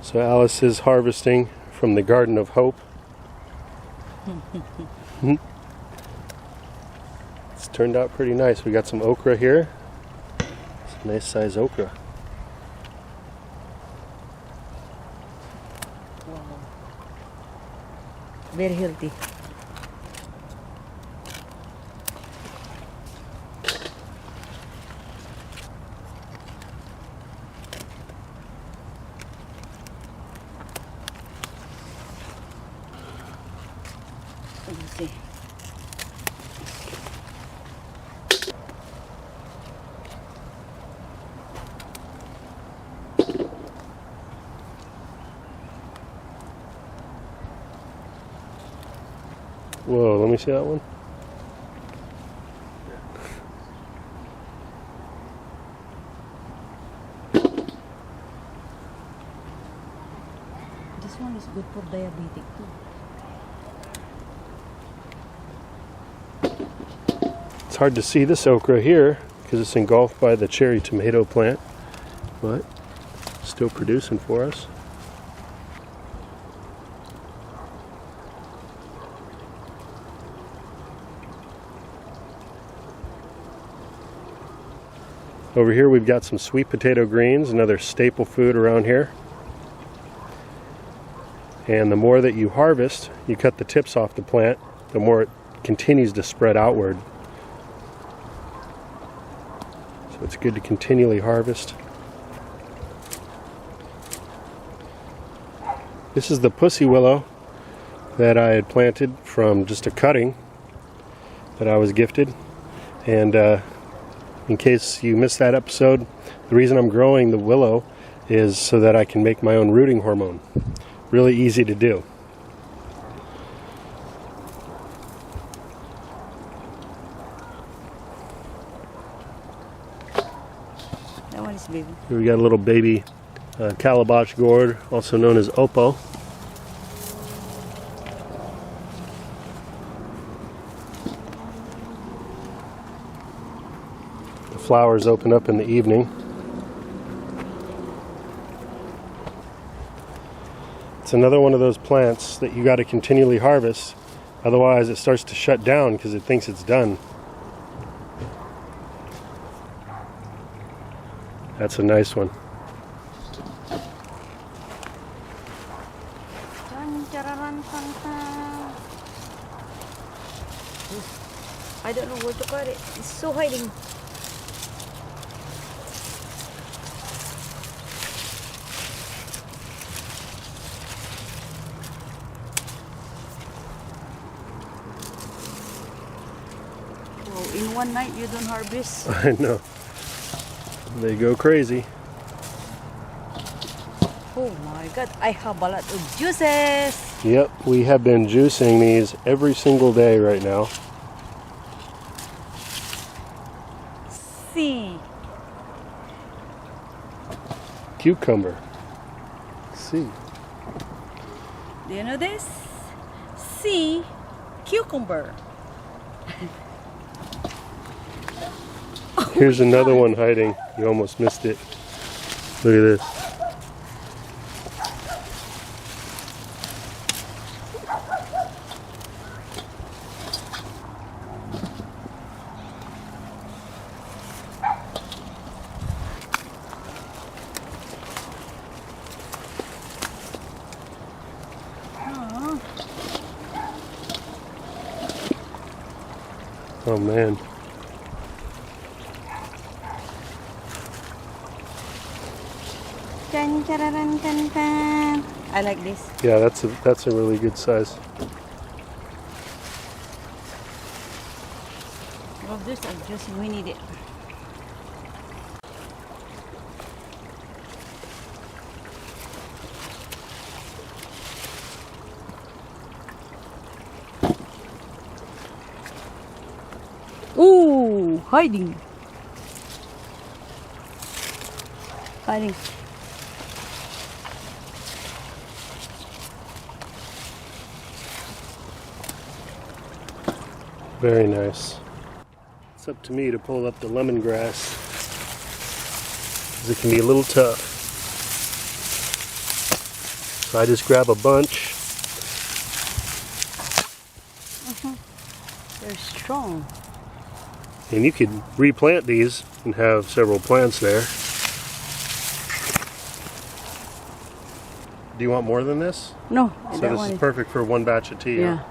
So Alice is harvesting from the Garden of Hope. It's turned out pretty nice. We got some okra here. It's a nice size okra. Wow. Very healthy. Let's see. Whoa, let me see that one. This one is good for diabetic too. It's hard to see this okra here because it's engulfed by the cherry tomato plant, but still producing for us. Over here we've got some sweet potato greens, another staple food around here. And the more that you harvest, you cut the tips off the plant, the more it continues to spread outward. So it's good to continually harvest. This is the pussy willow that I had planted from just a cutting that I was gifted. And in case you missed that episode, the reason I'm growing the willow is so that I can make my own rooting hormone. Really easy to do. That one is baby. Here we got a little baby Calabash gourd, also known as Oppo. The flowers open up in the evening. It's another one of those plants that you got to continually harvest, otherwise it starts to shut down because it thinks it's done. That's a nice one. I don't know where to cut it. It's so hiding. Oh, in one night you don't harvest. I know. They go crazy. Oh my god, I have a lot of juices. Yep, we have been juicing these every single day right now. See. Cucumber. See. Do you know this? See, cucumber. Here's another one hiding. You almost missed it. Look at this. Oh man. I like this. Yeah, that's a really good size. Love this. I just we need it. Ooh, hiding. Hiding. Very nice. It's up to me to pull up the lemongrass, because it can be a little tough. So I just grab a bunch. They're strong. And you could replant these and have several plants there. Do you want more than this? No, So that this one is perfect for one batch of tea. Yeah. Huh?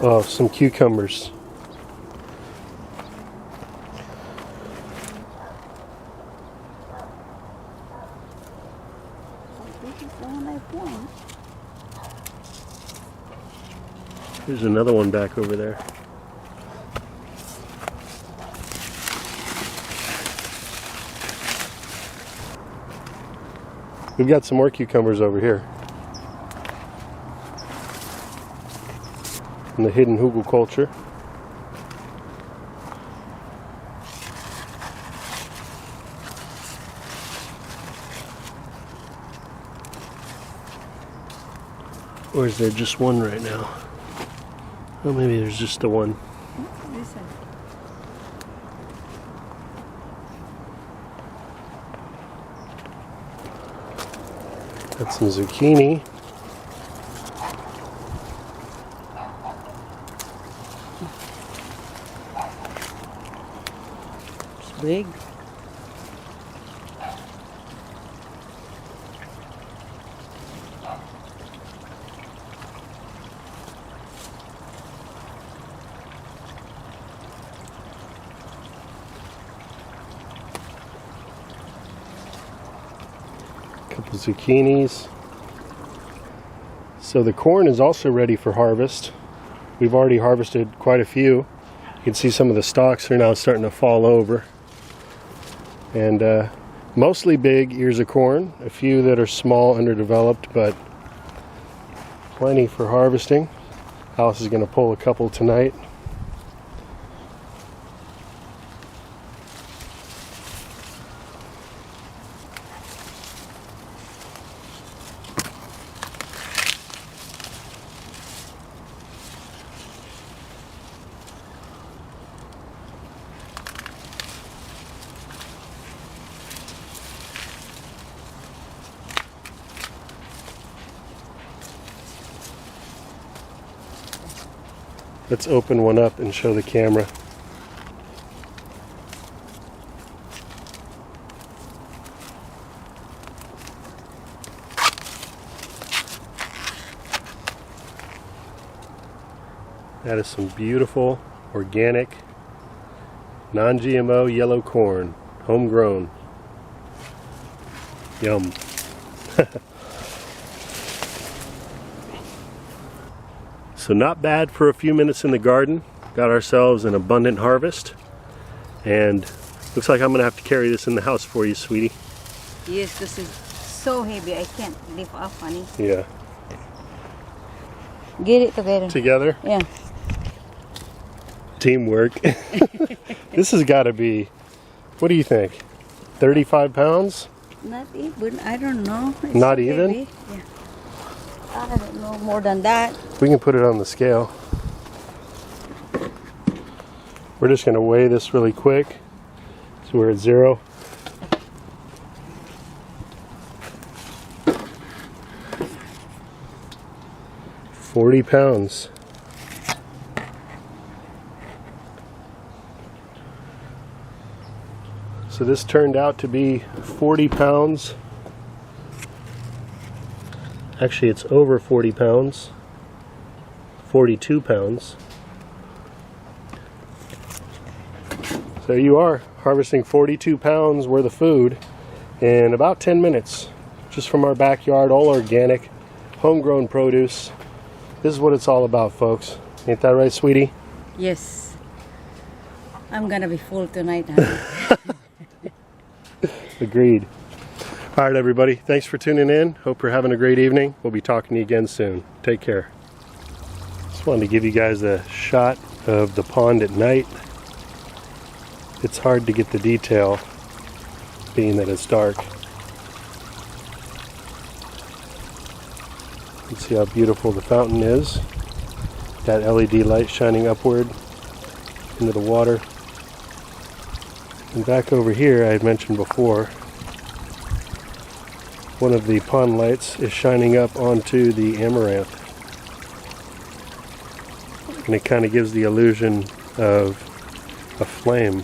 Oh, some cucumbers. This is the one I want. There's another one back over there. We've got some more cucumbers over here. In the hidden hugelkultur. Or is there just one right now? Oh, maybe there's just the one. This one. Got some zucchini. It's big. Couple zucchinis. So the corn is also ready for harvest. We've already harvested quite a few. You can see some of the stalks are now starting to fall over. And mostly big ears of corn. A few that are small, underdeveloped, but plenty for harvesting. Alice is going to pull a couple tonight. Let's open one up and show the camera. That is some beautiful, organic, non-GMO yellow corn, homegrown. Yum. So not bad for a few minutes in the garden. Got ourselves an abundant harvest. And looks like I'm gonna have to carry this in the house for you, sweetie. Yes, this is so heavy. I can't lift up, honey. Yeah. Get it together. Together? Yeah. Teamwork. This has got to be, what do you think? 35 pounds? Not even. I don't know. It's Not so even? heavy. Yeah. I don't know more than that. We can put it on the scale. We're just going to weigh this really quick. So we're at 0. £40. So this turned out to be 40 pounds. Actually, it's over 40 pounds. 42 pounds. So there you are, harvesting 42 pounds worth of food in about 10 minutes. Just from our backyard, all organic, homegrown produce. This is what it's all about, folks. Ain't that right, sweetie? Yes. I'm gonna be full tonight, honey. Agreed. All right, everybody. Thanks for tuning in. Hope you're having a great evening. We'll be talking to you again soon. Take care. Just wanted to give you guys a shot of the pond at night. It's hard to get the detail, being that it's dark. You can see how beautiful the fountain is. That LED light shining upward into the water. And back over here, I had mentioned before, one of the pond lights is shining up onto the amaranth. And it kind of gives the illusion of a flame.